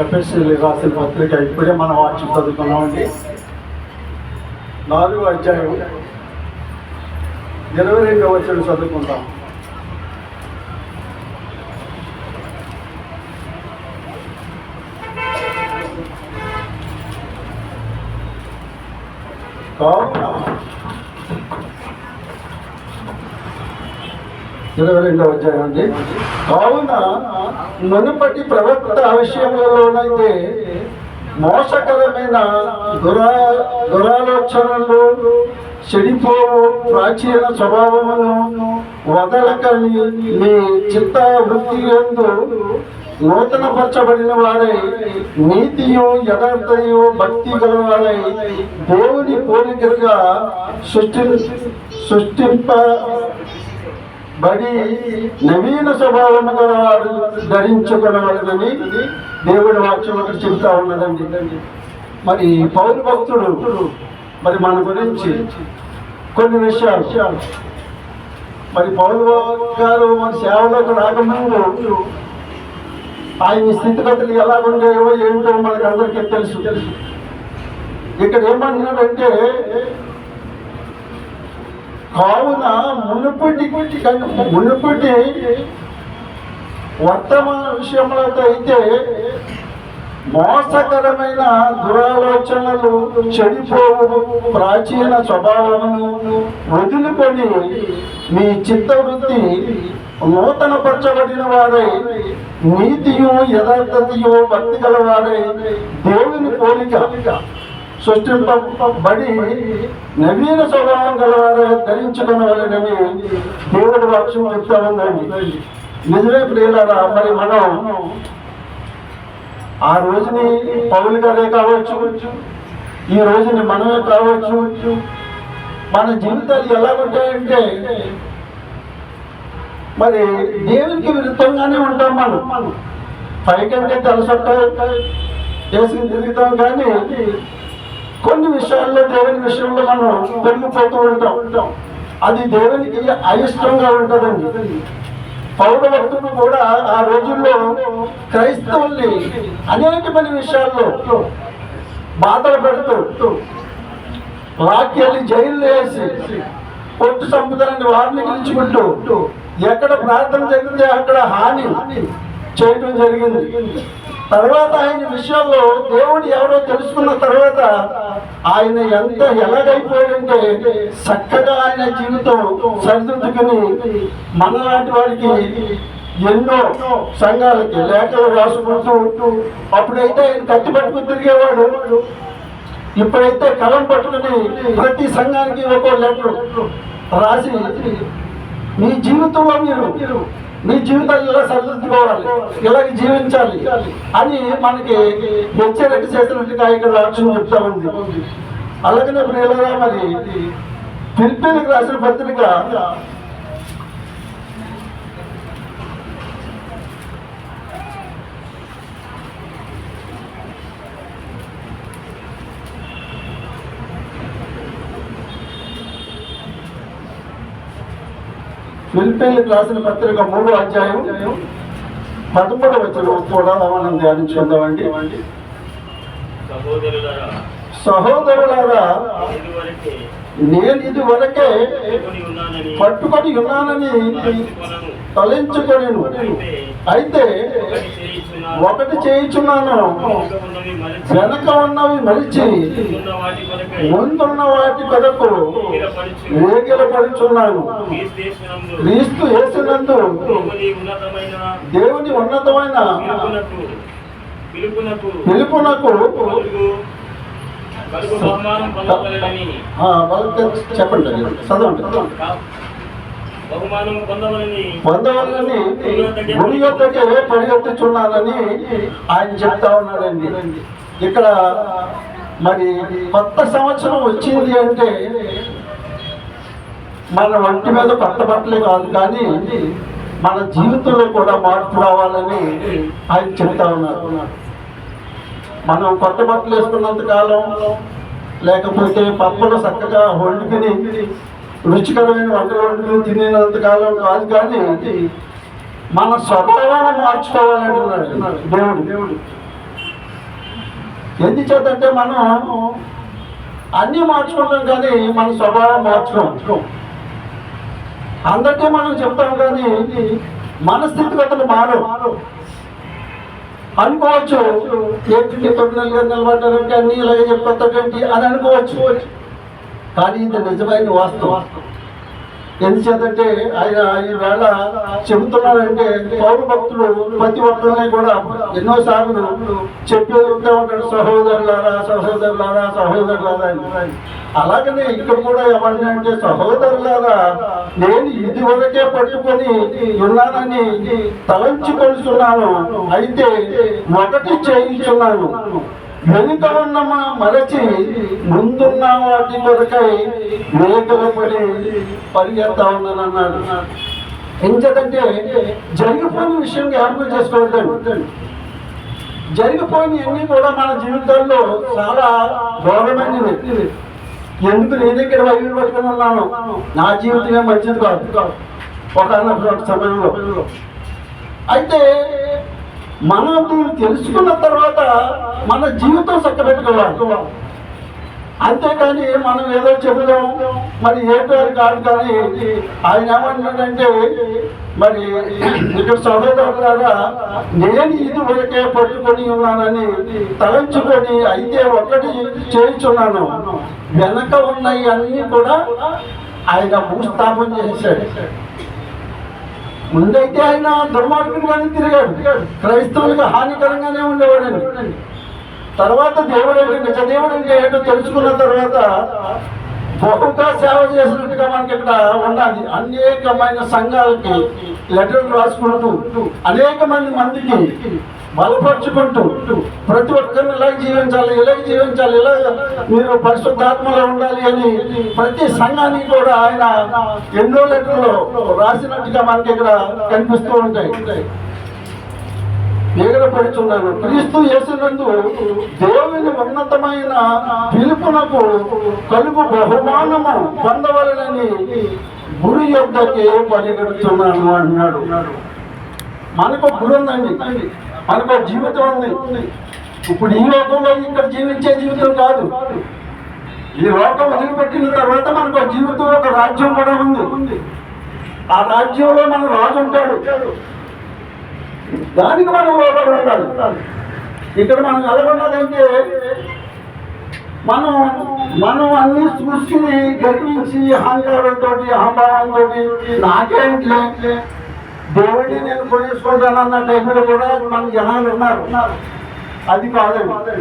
ఎఫ్ఎస్సీలు రాసిన పత్రిక ఇప్పుడే మనం వాక్యం చదువుకున్నామండి. 4వ అధ్యాయం 22వ వచనం చదువుకుంటాం. కావున 22వ అధ్యాయం అండి. కావున మునుపటి ప్రవక్త విషయంలోనైతే మోసకరమైన దురాలోచనలు, చెడిపోవు ప్రాచీన స్వభావమును వదలకని మీ చిత్త వృత్తి యందు నూతనపరచబడిన వారై నీతియు యథార్థయు భక్తి గలవారై దేవుని పోలికలుగా సృష్టింపబడి నవీన స్వభావము గలవారు ధరించుకునవలనని దేవుడి వాక్యం ఒకటి చెబుతా ఉన్నదండి. మరి పౌరు భక్తుడు మరి మన గురించి కొన్ని విషయాలు మరి పౌరు గారు మన సేవలోకి రాకముందు ఆయన స్థితిగతులు ఎలా ఉండేవో ఏంటో మనకు అందరికీ తెలుసు. ఇక్కడ ఏమంటున్నాడంటే, కావున మునుపటి వర్తమాన విషయంలో అయితే మోసకరమైన దురాలోచనలు, చెడిపోవు ప్రాచీన స్వభావమును వదులుకొని మీ చిత్తవృత్తి నూతనపరచబడిన వారై నీతియు యథార్థతయు భక్తి గల వారై దేవుని పోలిక సృష్టింపబడి నవీన స్వభావం గలవారే ధరించుకునవలెనని దేవుడి వాక్యం చెప్తా ఉందండి. నిజమే ప్రియులారా, మరి మనం ఆ రోజుని పౌలు గారే కావచ్చు, ఈ రోజుని మనమే కావచ్చు. మన జీవితాలు ఎలా ఉంటాయంటే మరి దేవునికి విరుద్ధంగానే ఉంటాం. మనం పైకంటే తెలుసొక్క చేసుకుని తిరుగుతాం, కానీ కొన్ని విషయాల్లో దేవుని విషయంలో మనం పెరిగిపోతూ ఉంటాం. అది దేవునికి అయిష్టంగా ఉంటుందండి. పౌర భక్తులు కూడా ఆ రోజుల్లో క్రైస్తవుల్ని అనేకమైన విషయాల్లో బాధలు పెడుతూ వాక్యాన్ని జైల్లో వేసి పొట్టు సంపదలని వారిని గెలుచుకుంటూ ఎక్కడ ప్రార్థన జరిగితే అక్కడ హాని చేయడం జరిగింది. తర్వాత ఆయన విషయంలో దేవుడు ఎవరో తెలుసుకున్న తర్వాత ఆయన ఎంత ఎలాగైపోయిందంటే చక్కగా ఆయన జీవితం సరిదిద్దుకుని మనలాంటి వారికి ఎన్నో సంఘాలకి లేఖలు రాసుకుంటూ, అప్పుడైతే ఆయన కట్టి పట్టుకుని తిరిగేవాడు, ఇప్పుడైతే కలం పట్టుకుని ప్రతి సంఘానికి ఒక్కో లెటర్ రాసి మీ జీవితంలో మీరు మీ జీవితాన్ని ఎలా సరిదిద్దుకోవాలి, ఎలాగ జీవించాలి అని మనకి హెచ్చరిక చేసినట్టుగా ఇక్కడ రాష్ట్రం చెప్తా ఉంది. అలాగనే ప్రియులరా, మరి ఫిలిప్పీలకు రాసిన పత్రిక 3వ అధ్యాయం 13వ వచనం కూడా మనం ధ్యానించుకుందామండి. సహోదరులారా, నేను ఇది వరకే పట్టుకొని ఉన్నానని తలంచుకొనెను. అయితే ఒకటి చేయుచున్నాను, వెనక ఉన్నవి మరిచి ముందున్న వాటి కొరకు వేగిరపడుచున్నాను. క్రీస్తు యేసునందు దేవుని ఉన్నతమైన పిలుపునకు చెప్పండి, చదవండి. పొందవాలని గురి యొక్కకే పరిగెత్తుచున్నానని ఆయన చెప్తా ఉన్నాడండి. ఇక్కడ మరి కొత్త సంవత్సరం వచ్చింది అంటే మన ఒంటి మీద కొత్త బట్టలే కాదు, కానీ మన జీవితంలో కూడా మార్పు రావాలని ఆయన చెప్తా ఉన్నారు. మనం కొత్త బట్టలు వేసుకున్నంత కాలం, లేకపోతే పప్పులు చక్కగా వండుకుని రుచికరమైన వంటలు వండుకుని తినేంత కాలం కాదు, కానీ మన స్వభావాన్ని మార్చుకోవాలంటున్నాడు దేవుడు. ఎందుచేతంటే మనం అన్నీ మార్చుకుంటాం కానీ మన స్వభావం మార్చుకోం. అందరికీ మనం చెప్తాం కానీ మన స్థితిగతులు మారవు. అనుకోవచ్చు, ఏంటి 9 నెలలు నిలబడ్డారంటే అన్నీ ఇలాగే చెప్తాంటి అని అనుకోవచ్చు. కానీ ఇది నిజమైన వాస్తవం. ఎందుచేతంటే ఆయన ఈవేళ చెబుతున్నాడంటే పౌరు భక్తులు ప్రతి ఒక్కరిని కూడా ఎన్నోసార్లు చెప్పి ఉంటాడు, సహోదరులారా సహోదరులారా సహోదరులారా అని. అలాగనే ఇక్కడ కూడా ఏమంటే సహోదరులారా, నేను ఇదివరకే పట్టుకొని ఉన్నానని తలంచుకొలుస్తున్నాను, అయితే ఒకటి చేయించున్నాను, వెనుక ఉన్న మరచి ముందున్న వాటి కొరకై మేకలు పడి పరిగెత్తా ఉన్నాను అన్నాడు. ఎందుకంటే జరిగిపోయిన విషయం జ్ఞాపకం చేసుకోవద్దండి. జరిగిపోయినవన్నీ కూడా మన జీవితాల్లో చాలా ఘోరమైనవి. ఎందుకు నేను ఇక్కడ వైద్యులు పట్టుకుని ఉన్నాను, నా జీవితమే మంచిది కాదు ఒక సమయంలో. అయితే మనం దీన్ని తెలుసుకున్న తర్వాత మన జీవితం చక్కబెట్టుకోవాలి. అంతేకాని మనం ఏదో చెబుదాం మరి ఏ పేరు కాదు. కానీ ఆయన ఏమంటున్నాడంటే మరి ఇక్కడ సహోదరులారా, నేను ఇది వరకే పట్టుకొని ఉన్నానని తలంచుకొని అయితే ఒకటి చేయించున్నాను, వెనక ఉన్నాయి అన్నీ కూడా ఆయన భూస్థాపన చేశాడు. ముందైతే ఆయన దుర్మార్గుడిగానే తిరిగాడు, క్రైస్తవులకు హానికరంగానే ఉండేవాడండి. తర్వాత దేవుడు ఏంటి, నిజ దేవుడు ఏంటో తెలుసుకున్న తర్వాత బహుగా సేవ చేసినట్టుగా మనకి ఇక్కడ ఉన్నది. అనేకమైన సంఘాలకి లెటర్లు రాసుకుంటూ అనేక మందికి బలపరుచుకుంటూ ప్రతి ఒక్కరిని ఇలాగ జీవించాలి, ఇలా మీరు పరిశుద్ధాత్మలో ఉండాలి అని ప్రతి సంఘానికి కూడా ఆయన ఎన్నో లెటర్లు రాసినట్టుగా మనకి ఇక్కడ కనిపిస్తూ ఉంటాయి. పడుతున్నాను క్రీస్తు యేసునందు దేవుని ఉన్నతమైన పిలుపునకు కలుగు బహుమానము పొందవలనని గురి యొద్దకే పరిగెడుతున్నాను అన్నాడు. మనకు గురి ఉందండి, మనకు జీవితం ఉంది. ఇప్పుడు ఈ లోకంలో ఇక్కడ జీవించే జీవితం కాదు. ఈ లోకం వదిలిపెట్టిన తర్వాత మనకు జీవితం, ఒక రాజ్యం కూడా ఉంది. ఆ రాజ్యంలో మన రాజు ఉంటాడు, దానికి మనం లోపల ఉండాలి. ఇక్కడ మనం ఎలాగున్నదంటే మనం అన్ని చూసి గర్వించి అహంకారంతో అహంభావంతో నాకేంటి దేవుడిని నేను కొనేసుకుంటానన్న టైంలో కూడా మన జనాలు ఉన్నారు. అది కాదండి.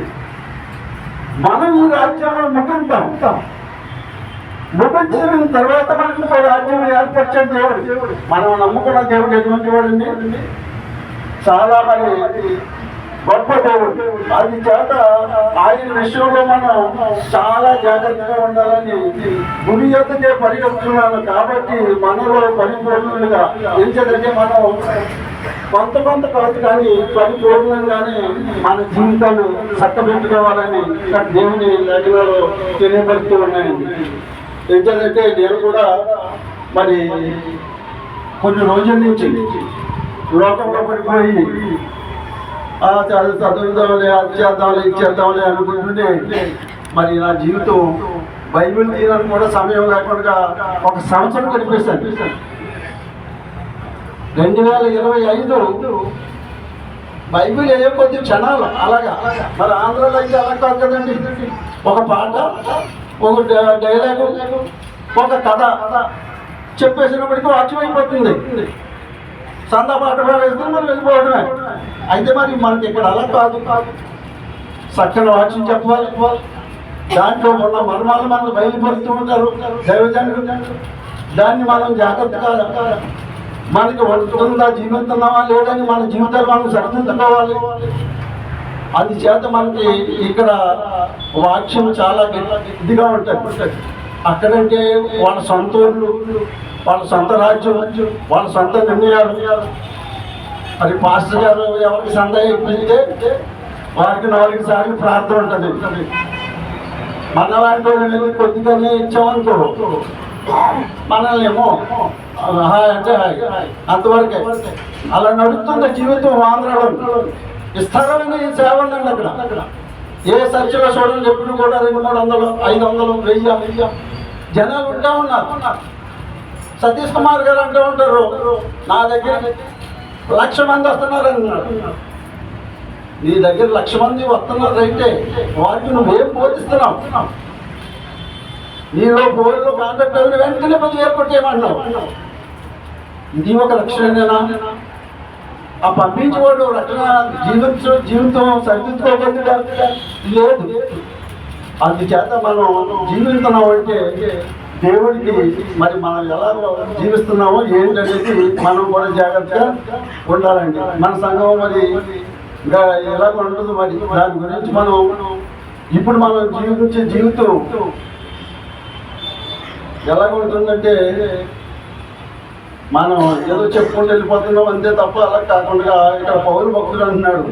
మనం ఈ రాజ్యంలో ముగించాం. ముగించిన తర్వాత మనకు రాజ్యం ఏర్పరిచే దేవుడు, మనం నమ్ముకున్న దేవుడు ఎటువంటి వాడండి, చాలా మరి గొప్ప దేవుడు. అది చేత ఆయన విషయంలో మనం చాలా జాగ్రత్తగా ఉండాలని గురి యొద్దకే పరిగెడుతున్నాను. కాబట్టి మనలో పరిపూర్ణంగా ఎంచేదంటే మనం కొంత కాదు కానీ పరిపూర్ణంగానే మన జీవితాలు చక్కబెట్టుకోవాలని దేవుని లేఖనాలు తెలియపరుస్తూ ఉన్నాయండి. ఎంచేదంటే నేను కూడా మరి కొన్ని రోజుల నుంచి లోకంలో పడిపోయి చదువుదాంలే, అది చేద్దాంలే, ఇది చేద్దాంలే అనుకుంటుంటే మరి నా జీవితం బైబిల్ తీయడానికి కూడా సమయం లేకుండా ఒక సంవత్సరం గడిపేశాను. 2025 బైబిల్ ఏ కొద్ది క్షణాలు అలాగా. మరి ఆంధ్రాలో అయితే అలా కాదు కదండి. ఒక పాట, ఒక డైలాగు, ఒక కథ చెప్పేసినప్పటికీ వాక్యం అయిపోతుంది. సందా పాట వేసుకుని మనం వెళ్ళిపోవడమే. అయితే మరి మనకి ఇక్కడ అలా కాదు. చక్కని వాక్యం చెప్పాలి, దాంట్లో ఉన్న మర్మాలు మనకు బయలుపరుస్తూ ఉంటారు దైవజనులు. దాన్ని మనం జాగ్రత్తగా మనకి ఉంటుందా, జీవిస్తున్నావా లేదని మన జీవితాలు మనం సరిదిద్దుకోవాలి. అది చేత మనకి ఇక్కడ వాక్యం చాలా ఇదిగా ఉంటుంది. అక్కడంటే వాళ్ళ సొంత ఊళ్ళు, వాళ్ళ సొంత రాజ్యం, వాళ్ళ సొంత నిర్ణయాలు. మరి పాస్టర్ గారు ఎవరికి సందేహం ఇప్పిస్తే వారికి 4 సార్లు ప్రార్థన ఉంటుంది. మన లాంటి వాళ్ళు కొద్దిగానే ఇచ్చామనుకో మనల్ని ఏమో హాయ్ అంటే హాయ్ అంతవరకే. అలా నడుస్తున్న జీవితం ఆంధ్రాలో విస్తారమైన సేవ ఉందండి అక్కడ. ఏ చర్చలో చూడండి ఎప్పుడు కూడా 200-300 500 1000 జనాలు ఉంటా ఉన్నారు. సతీష్ కుమార్ గారు అంటూ ఉంటారు, నా దగ్గర 1,00,000 మంది వస్తున్నారు అన్నాడు. నీ దగ్గర 1,00,000 మంది వస్తున్నారు అయితే వాటిని నువ్వేం బోధిస్తున్నావు? నీలో బోర్లో కాంటాక్ట్ అయిన వెంటనే 10,000 కొట్టేయమన్నావు. ఇది ఒక రక్షణేనా? ఆ పంపించేవాడు రక్షణ జీవితం సరిదిద్దుకోగలుగుతా లేదు. అందుచేత మనం జీవిస్తున్నాం అంటే దేవుడికి మరి మనం ఎలా జీవిస్తున్నామో ఏంటనేది మనం కూడా జాగ్రత్తగా ఉండాలండి. మన సంఘం మరి ఎలాగ ఉండదు, మరి దాని గురించి మనం ఇప్పుడు మనం జీవించే జీవితం ఎలాగ ఉంటుందంటే మనం ఏదో చెప్పుకుంటూ వెళ్ళిపోతున్నాం అంతే తప్ప అలా కాకుండా ఇక్కడ పౌరు భక్తుడు అంటున్నాడు,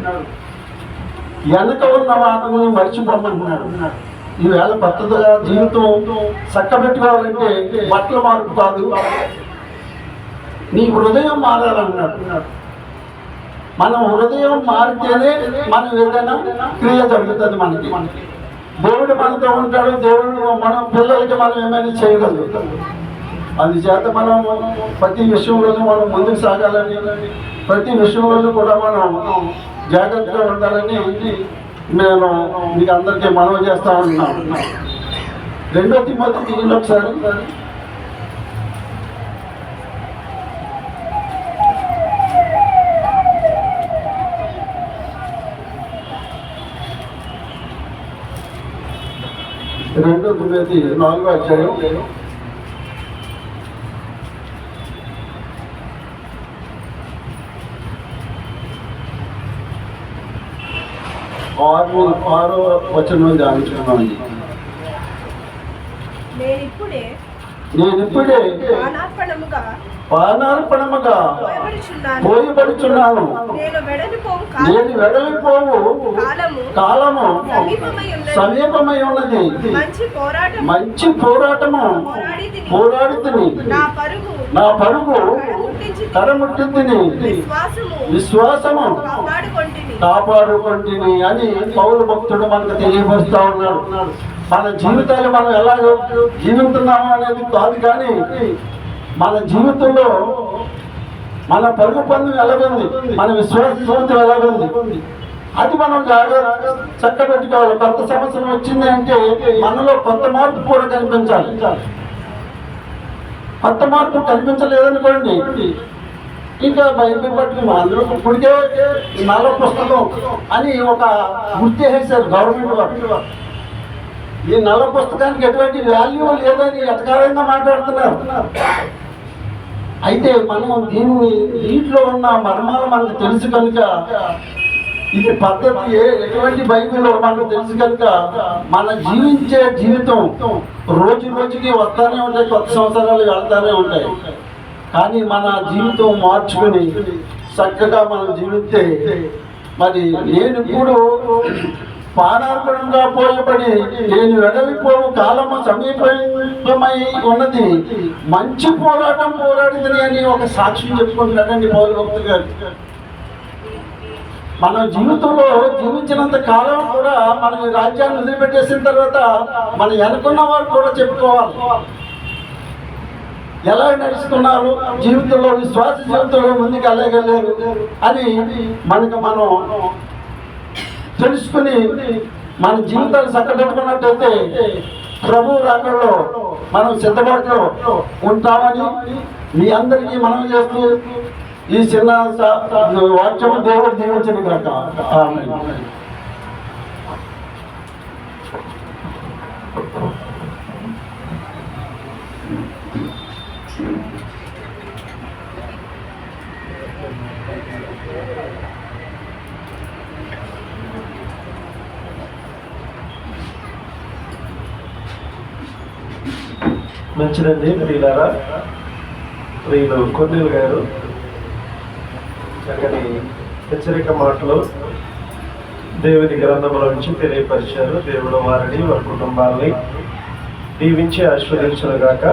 వెనక ఉన్న వాటిని మర్చిపోమంటున్నాడు. ఈవేళ కొత్తగా జీవితం చక్కబెట్టుకోవాలంటే బట్టల మార్పు కాదు, నీ హృదయం మారాలన్నాడు. మనం హృదయం మారితేనే మనం ఏదైనా క్రియ జరుగుతుంది. మనకి దేవుడు మనతో ఉంటాడు. దేవుడు మన పిల్లలకి మనం ఏమైనా చేయగలుగుతాం. అందుచేత మనం ప్రతి విషయంలోనూ మనం ముందుకు సాగాలని, ప్రతి విషయంలోనూ కూడా మనం జాగ్రత్తగా ఉండాలని నేను మీకు అందరికీ మనవి చేస్తా ఉన్నాను. 2 తిమోతి తీయండి ఒకసారి. రెండో తిమోతి 4వ అధ్యాయం 6వ వచనం ధ్యానించుకున్నాను. నేనిప్పుడే పానార్పణముగా పోయబడుచున్నాను. నేను వెడలిపోవు కాలము సమీపమై ఉన్నది. మంచి పోరాటము పోరాడుతుని, నా పరుగు కరముట్టింది, విశ్వాసము కాపాడుకుంటుని అని పౌలు భక్తుడు మనకు తెలియపరుస్తా ఉన్నాడు. మన జీవితాలు మనం ఎలా జీవిస్తున్నాము అనేది కాదు, కానీ మన జీవితంలో మన పరుగు పందెం ఎలాగుంది, మన విశ్వాస జీవితం ఎలాగుంది, అది మనం జాగ్రత్త చక్కబెట్టుకోవాలి. కొత్త సంవత్సరం వచ్చింది అంటే మనలో కొత్త మార్పు కూడా కనిపించాలి. కొత్త మార్పు కనిపించలేదనుకోండి, ఇంకా బైబిల్ పట్టుకుని అందరూ ఇప్పటికే నల్ల పుస్తకం అని ఒక గుర్తు వేశారు గవర్నమెంట్ వారు. ఈ నల్ల పుస్తకానికి ఎటువంటి వాల్యూ లేదని ఎటకారంగా మాట్లాడుతున్నారు. అయితే మనం దీంట్లో ఉన్న మర్మాలు మనకు తెలుసు కనుక, ఇది పద్ధతి ఎటువంటి బైబిల్లో మనకు తెలుసు కనుక మన జీవించే జీవితం రోజు రోజుకి వస్తానే ఉంటాయి, కొత్త సంవత్సరాలు వెళ్తానే ఉంటాయి. కానీ మన జీవితం మార్చుకుని చక్కగా మనం జీవిస్తే, మరి నేను ఇప్పుడు పానార్పణంగా పోయబడి నేను వెడలిపోవు కాలము సమీపమై ఉన్నది, మంచి పోరాటం పోరాడింది అని ఒక సాక్ష్యం చెప్పుకుంటున్నాడండి పౌలు భక్తుడు గారు. మన జీవితంలో జీవించినంత కాలం కూడా మన రాజ్యాన్ని వదిలిపెట్టేసిన తర్వాత మన వెనుకున్న వారు కూడా చెప్పుకోవాలి ఎలా నడుచుకున్నారు జీవితంలో, విశ్వాస జీవితంలో ముందుకు వెళ్ళగలేరు అని మనం తెలుసుకుని మన జీవితాలు చక్కబెట్టుకున్నట్టయితే ప్రభు రాకడలో మనం సిద్ధపాటులో ఉంటామని మీ అందరికీ మనం చేస్తూ ఈ చిన్న వాక్యము దేవుడు దీవించను కాక. ఆమేన్. మంచిదండి. ప్రియులారా, ప్రియులు కొన్నేలు గారు చక్కని హెచ్చరిక మాటలు దేవుని గ్రంథంలో నుంచి తెలియపరిచారు. దేవుడు వారిని, వారి కుటుంబాలని దీవించి ఆశీర్వదించును గాక.